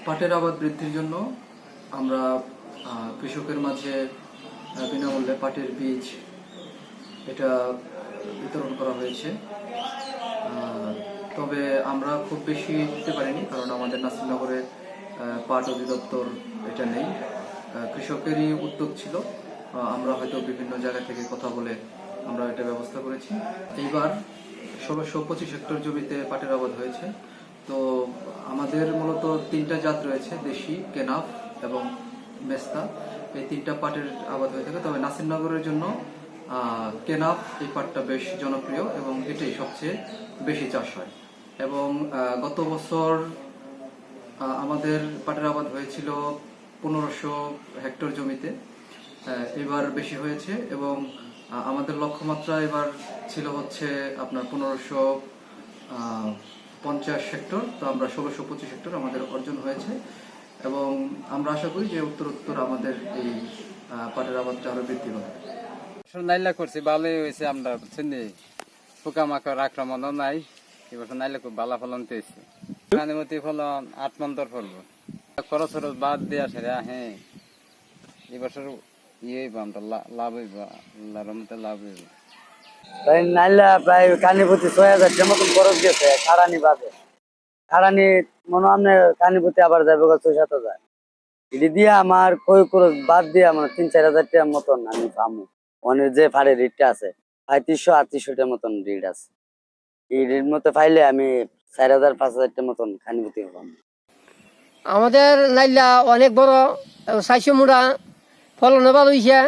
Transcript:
পাটের আবাদ বৃদ্ধির জন্য আমরা কৃষকের মাঝে বিনামূল্যে পাটের বীজ এটা বিতরণ করা হয়েছে। তবে আমরা খুব বেশি দিতে পারিনি, কারণ আমাদের নাসিরনগরে পাট অধিদপ্তর এটা নেই। কৃষকেরই উদ্যোগ ছিল। আমরা হয়তো বিভিন্ন জায়গা থেকে কথা বলে আমরা এটা ব্যবস্থা করেছি। এইবার ১৬২৫ হেক্টর জমিতে পাটের আবাদ হয়েছে। তো আমাদের মূলত 3টা জাত রয়েছে, দেশি, কেনাফ এবং মেস্তা। এই 3টা পাটের আবাদ হয়ে থাকে। তবে নাসিরনগরের জন্য কেনাফ এই পাটটা বেশ জনপ্রিয় এবং এটাই সবচেয়ে বেশি চাষ হয়। এবং গত বছর আমাদের পাটের আবাদ হয়েছিল 1500 হেক্টর জমিতে। এবার বেশি হয়েছে এবং আমাদের লক্ষ্যমাত্রা এবার ছিল হচ্ছে আপনার 1550 হেক্টর। তো আমরা 1625 হেক্টর আমাদের অর্জন হয়েছে এবং আমরা আশা করি যে উত্তরোত্তর আমাদের এই পাটের আবাদটা আরো বৃদ্ধি পাবে। নাইলা করছি ভালোই হয়েছে। আমরা বুঝছেন পোকামাকড় আক্রমণও নাই। এবছর নাইলে খুব ভালো ফলন পেয়েছি। মতি ফলন 8 মণ দর পড়বো। খরচ খরচ বাদ দিয়ে আসে হ্যাঁ, এবছর হইব, আমরা লাভ হইব, আল্লাহর রহমতে লাভ হইব। নাইলা প্রায় কানিপতি ৬,০০০ মতন খরচ গেছে খাড়ানি বাদে। খাড়ানি মনে হয় কানিপতি আবার যাবে ৬-৭,০০০। এটি দিয়ে আমার খই খরচ বাদ দিয়ে আমার ৩-৪,০০০ টাকার মতন আমি পামু। অনেক যে ফাড়ে রেটটা আছে ৩৫০-৩৮০০ টাকার মতন রেট আছে। এই রেট মতো পাইলে আমি ৪,০০০-৫,০০০ টাকার মতন কানিপতি পাবো। আমাদের নাইলা অনেক বড়, ৪০০ মুড়া, ফলনও ভালো হয়েছে।